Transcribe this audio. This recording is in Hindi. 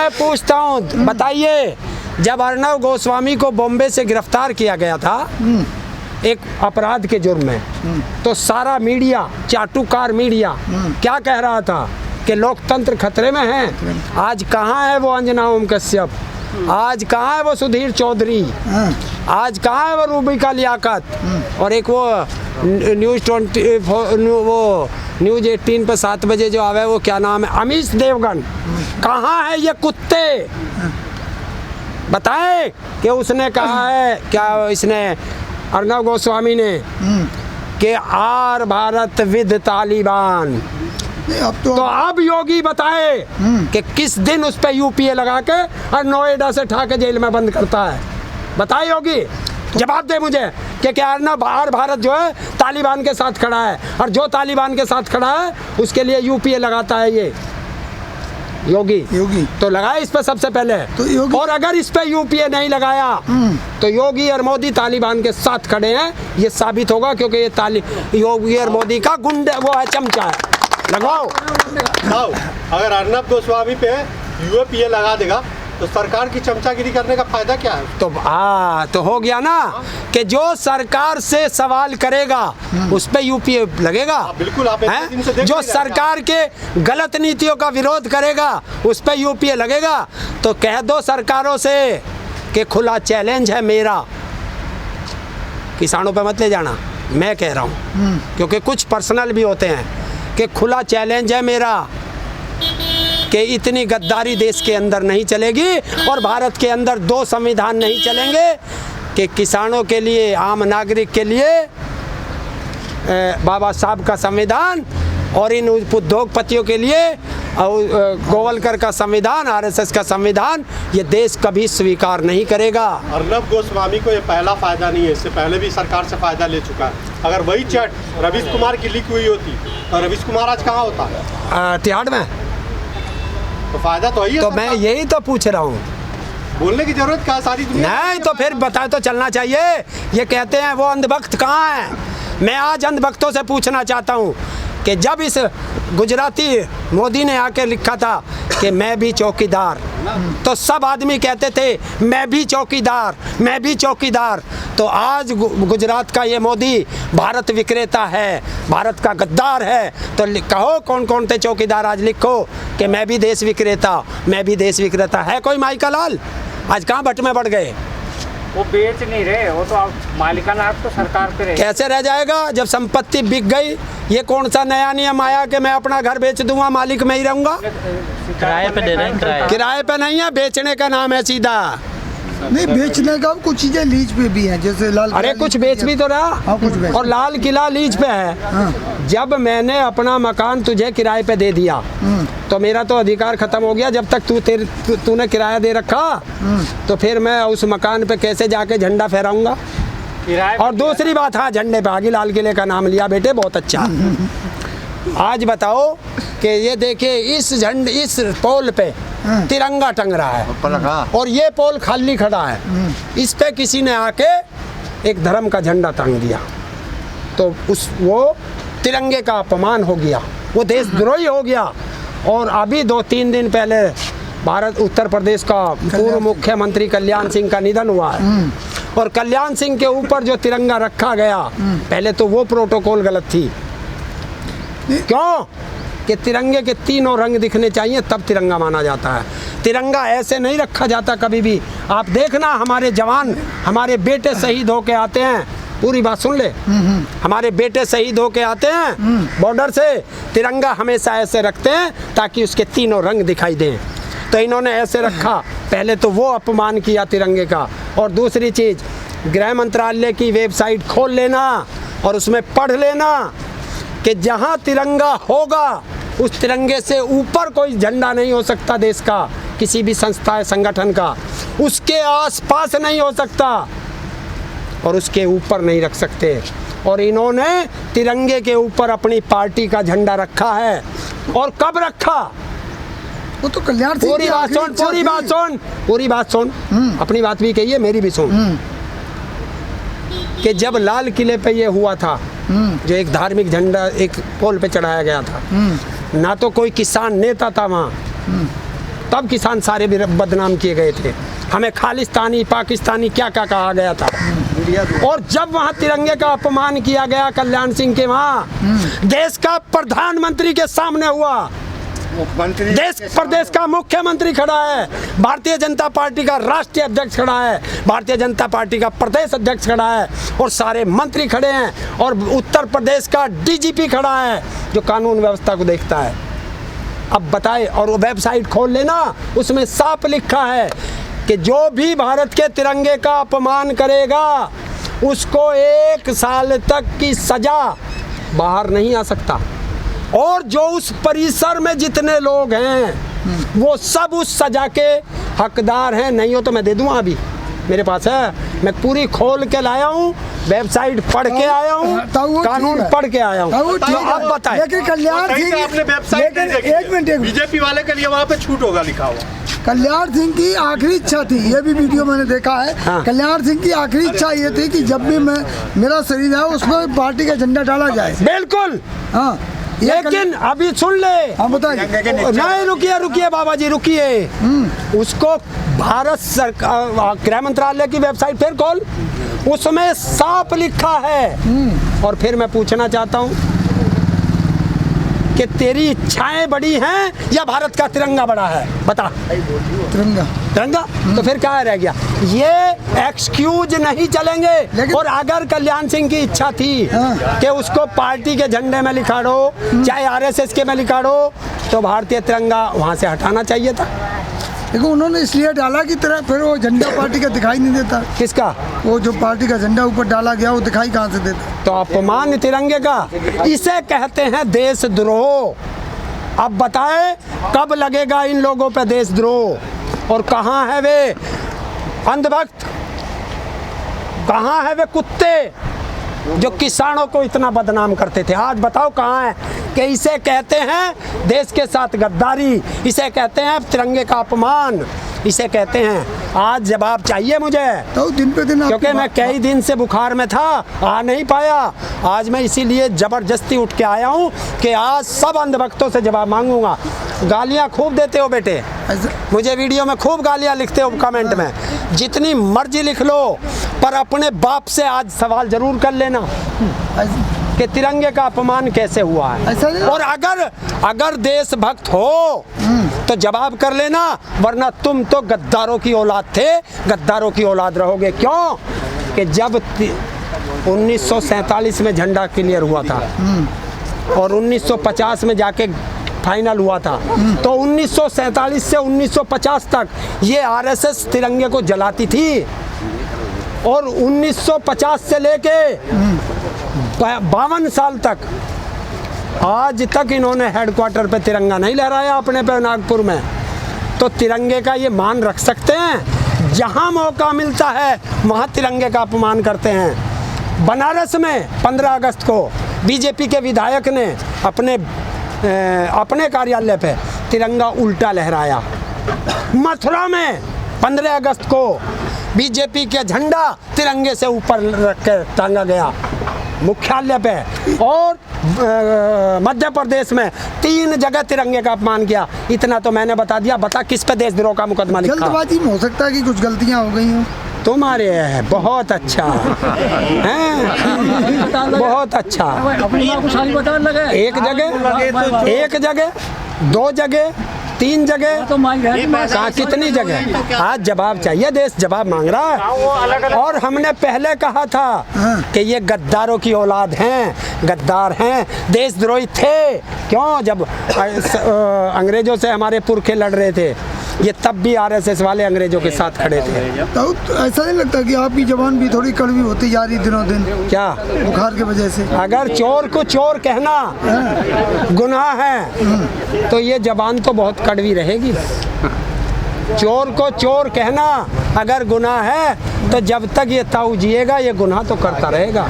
मैं पूछता हूँ, बताइए, जब अर्नब गोस्वामी को बॉम्बे से गिरफ्तार किया गया था एक अपराध के जुर्म में, तो सारा मीडिया, चाटुकार मीडिया क्या कह रहा था कि लोकतंत्र खतरे में है। आज कहाँ है वो अंजना ओम कश्यप, आज कहाँ है वो सुधीर चौधरी, आज कहाँ है वो रूबिका लियाकत, और एक वो न्यूज़ 18 पे 7 बजे जो आवे वो क्या नाम है, अमीश देवगन, कहाँ है ये कुत्ते? बताएं कि उसने कहा है क्या, इसने अर्नब गोस्वामी ने कि आर भारत विद तालिबान। तो अब योगी बताए कि किस दिन उस पर यूपीए लगा के और नोएडा से उठा के जेल में बंद करता है। बताए योगी, जवाब दे मुझे कि क्या अर्नब आर भारत जो है तालिबान के साथ खड़ा है, और जो तालिबान के साथ खड़ा है उसके लिए यूपीए लगाता है ये योगी तो लगाए इस पे सबसे पहले तो। और अगर इस पे यूपीए नहीं लगाया तो योगी और मोदी तालिबान के साथ खड़े हैं, ये साबित होगा, क्योंकि ये योगी और मोदी का गुंडे वो है, चमचा है। लगाओ। अगर अर्नब गोस्वामी पे यूपीए लगा देगा तो सरकार की चमचागिरी करने का फायदा क्या है? तो हो गया ना कि जो सरकार से सवाल करेगा उस पे यूपीए लगेगा। बिल्कुल, आप दिन से देख जो सरकार के गलत नीतियों का विरोध करेगा उस पे यूपीए लगेगा। तो कह दो सरकारों से कि खुला चैलेंज है मेरा, किसानों पे मत ले जाना, मैं कह रहा हूँ, क्योंकि कुछ पर्सनल भी होते हैं, कि खुला चैलेंज है मेरा कि इतनी गद्दारी देश के अंदर नहीं चलेगी, और भारत के अंदर 2 संविधान नहीं चलेंगे कि किसानों के लिए, आम नागरिक के लिए बाबा साहब का संविधान, और इन उद्योगपतियों के लिए गोवलकर का संविधान, आरएसएस का संविधान, ये देश कभी स्वीकार नहीं करेगा। अर्नब गोस्वामी को ये पहला फायदा नहीं है, इससे पहले भी सरकार से फायदा ले चुका है। अगर वही चैट रवीश कुमार की लीक हुई होती तो रवीश कुमार आज कहाँ होता? तिहाड़ में। तो फायदा तो ही है। तो मैं यही तो पूछ रहा हूँ, बोलने की जरूरत क्या, सारी दुनिया नहीं तो फिर बताए तो चलना चाहिए। ये कहते हैं वो अंधभक्त कहाँ है। मैं आज अंधभक्तों से पूछना चाहता हूँ कि जब इस गुजराती मोदी ने आके लिखा था कि मैं भी चौकीदार, तो सब आदमी कहते थे मैं भी चौकीदार, मैं भी चौकीदार। तो आज गुजरात का ये मोदी भारत विक्रेता है, भारत का गद्दार है। तो कहो कौन कौन थे चौकीदार, आज लिखो कि मैं भी देश विक्रेता, मैं भी देश विक्रेता। है कोई माई का लाल? आज कहाँ भट्ट में बढ़ गए? वो बेच नहीं रहे, वो तो आप मालिकाना हक तो सरकार पे रहे। कैसे रह जाएगा जब संपत्ति बिक गई? ये कौन सा नया नियम आया कि मैं अपना घर बेच दूंगा, मालिक मैं ही रहूंगा? किराए पे दे रहे हैं। किराए पे नहीं है, बेचने का नाम है सीधा। नहीं, बेचने का कुछ चीजें लीज पे भी हैं, जैसे लाल, अरे कुछ बेच भी तो रहा। हाँ, कुछ बेच। और लाल किला लीज पे है। हाँ। जब मैंने अपना मकान तुझे किराए पे दे दिया तो मेरा तो अधिकार खत्म हो गया। जब तक तूने किराया दे रखा तो फिर मैं उस मकान पे कैसे जाके झंडा फहराऊंगा? और दूसरी बात, हाँ, झंडे पे आगे लाल किले का नाम लिया बेटे, बहुत अच्छा। आज बताओ कि ये देखिए इस पोल पे तिरंगा टंग रहा है और ये पोल खाली खड़ा है, इस पे किसी ने आके एक धर्म का झंडा टांग दिया, तो वो तिरंगे का अपमान हो गया, वो देशद्रोही हो गया। और अभी 2-3 दिन पहले उत्तर प्रदेश का पूर्व मुख्यमंत्री कल्याण सिंह का निधन हुआ है, और कल्याण सिंह के ऊपर जो तिरंगा रखा गया, पहले तो वो प्रोटोकॉल गलत थी। क्यों? कि तिरंगे के 3 रंग दिखने चाहिए तब तिरंगा माना जाता है। तिरंगा ऐसे नहीं रखा जाता कभी भी। आप देखना, हमारे जवान, हमारे बेटे शहीद होके आते हैं, पूरी बात सुन ले, हमारे बेटे शहीद होके आते हैं बॉर्डर से, तिरंगा हमेशा ऐसे रखते हैं ताकि उसके 3 रंग दिखाई दें। तो इन्होंने ऐसे रखा, पहले तो वो अपमान किया तिरंगे का। और दूसरी चीज़, गृह मंत्रालय की वेबसाइट खोल लेना और उसमें पढ़ लेना कि जहाँ तिरंगा होगा उस तिरंगे से ऊपर कोई झंडा नहीं हो सकता देश का, किसी भी संस्था या संगठन का, उसके आसपास नहीं हो सकता और उसके ऊपर नहीं रख सकते। और इन्होंने तिरंगे के ऊपर अपनी पार्टी का झंडा रखा है। और कब रखा? वो तो कल्याण सिंह पूरी बात सुन, पूरी बात सुन, अपनी बात भी कही है, मेरी भी सुन। कि जब लाल किले पे ये हुआ था, जो एक धार्मिक झंडा एक पोल पे चढ़ाया गया था, ना तो कोई किसान नेता था वहाँ, तब किसान सारे भी बदनाम किए गए थे, हमें खालिस्तानी पाकिस्तानी क्या क्या कहा गया था। और जब वहाँ तिरंगे का अपमान किया गया कल्याण सिंह के वहाँ, देश का प्रधानमंत्री के सामने हुआ, देश प्रदेश का मुख्यमंत्री खड़ा है, भारतीय जनता पार्टी का राष्ट्रीय अध्यक्ष खड़ा है, भारतीय जनता पार्टी का प्रदेश अध्यक्ष खड़ा है और सारे मंत्री खड़े हैं और उत्तर प्रदेश का डीजीपी खड़ा है जो कानून व्यवस्था को देखता है। अब बताए, और वो वेबसाइट खोल लेना, उसमें साफ लिखा है कि जो भी भारत के तिरंगे का अपमान करेगा उसको 1 साल तक की सजा, बाहर नहीं आ सकता। और जो उस परिसर में जितने लोग हैं वो सब उस सजा के हकदार हैं। नहीं हो तो मैं दे दूँगा, अभी मेरे पास है, मैं पूरी खोल के लाया हूँ, वेबसाइट पढ़ के आया हूँ, कानून पढ़ के आया हूँ। तो आप बताएं। लेकिन कल्याण सिंह, आपने वेबसाइट एक मिनट, बीजेपी वाले के लिए वहाँ पे छूट होगा लिखा हुआ। कल्याण सिंह की आखिरी इच्छा थी, ये भी वीडियो मैंने देखा है। हाँ। कल्याण सिंह की आखिरी इच्छा ये थी कि जब भी मेरा शरीर है उसमें पार्टी का झंडा डाला जाए। बिल्कुल, हाँ, लेकिन अभी सुन ले, हम बताइए। नहीं, रुकिए बाबा जी, रुकिए। उसको भारत सरकार गृह मंत्रालय की वेबसाइट फिर खोल, उसमें साफ लिखा है। और फिर मैं पूछना चाहता हूँ कि तेरी इच्छाएं बड़ी हैं या भारत का तिरंगा बड़ा है, बता। तिरंगा, तिरंगा तो फिर क्या रह गया? ये एक्सक्यूज नहीं चलेंगे। और अगर कल्याण सिंह की इच्छा थी कि उसको पार्टी के झंडे में लिखा दो, चाहे आरएसएस के में लिखा दो, तो भारतीय तिरंगा वहां से हटाना चाहिए था। देखो उन्होंने इसलिए डाला कि तरह फिर वो झंडा पार्टी का दिखाई नहीं देता। किसका? वो जो पार्टी का झंडा ऊपर डाला गया वो दिखाई कहाँ से देता? तो अपमान तिरंगे का, इसे कहते हैं देशद्रोह। अब बताएं कब लगेगा इन लोगों पे देशद्रोह? और कहाँ है वे अंधभक्त, कहाँ है वे कुत्ते जो किसानों को इतना बदनाम करते थे? आज बताओ कहाँ है? कि इसे कहते हैं देश के साथ गद्दारी, इसे कहते हैं तिरंगे का अपमान, इसे कहते हैं। आज जवाब चाहिए मुझे, तो दिन पे दिन, क्योंकि मैं कई दिन से बुखार में था, आ नहीं पाया। आज मैं इसीलिए जबरदस्ती उठ के आया हूँ कि आज सब अंधभक्तों से जवाब मांगूंगा। गालियाँ खूब देते हो बेटे, मुझे वीडियो में खूब गालियाँ लिखते हो कमेंट में, जितनी मर्जी लिख लो, पर अपने बाप से आज सवाल जरूर कर लेना कि तिरंगे का अपमान कैसे हुआ है। और अगर देशभक्त हो तो जवाब कर लेना, वरना तुम तो गद्दारों की औलाद थे, गद्दारों की औलाद रहोगे। क्यों? कि जब 1947 में झंडा क्लियर हुआ था और 1950 में जाके फाइनल हुआ था, तो 1947 से 1950 तक ये आरएसएस तिरंगे को जलाती थी। और 1950 से लेके 52 साल तक आज तक इन्होंने हेडक्वार्टर पे तिरंगा नहीं लहराया अपने पे नागपुर में। तो तिरंगे का ये मान रख सकते हैं? जहां मौका मिलता है वहां तिरंगे का अपमान करते हैं। बनारस में 15 अगस्त को बीजेपी के विधायक ने अपने कार्यालय पे तिरंगा उल्टा लहराया। मथुरा में 15 अगस्त को बीजेपी का झंडा तिरंगे से ऊपर रख कर टांगा गया मुख्यालय पे। और मध्य प्रदेश में 3 जगह तिरंगे का अपमान किया। इतना तो मैंने बता दिया। बता किस पे देशद्रोह का मुकदमा लिखा? जल्दबाजी में हो सकता है कि कुछ गलतियां हो गई हों। तुम्हारे है बहुत अच्छा हैं, बहुत अच्छा। एक जगह 2 जगह 3 जगह कहाँ कितनी जगह? आज जवाब चाहिए, देश जवाब मांग रहा है। और हमने पहले कहा था कि ये गद्दारों की औलाद हैं, गद्दार हैं, देशद्रोही थे। क्यों? जब अंग्रेजों से हमारे पुरखे लड़ रहे थे, ये तब भी आरएसएस वाले अंग्रेजों के साथ खड़े थे। तो ऐसा नहीं लगता कि आपकी जबान भी थोड़ी कड़वी होती जा रही दिनों दिन? क्या? बुखार की वजह से? अगर चोर को चोर कहना गुनाह है तो ये जबान तो बहुत कड़वी रहेगी। चोर को चोर कहना अगर गुनाह है तो जब तक ये ताऊ जिएगा ये गुनाह तो करता रहेगा।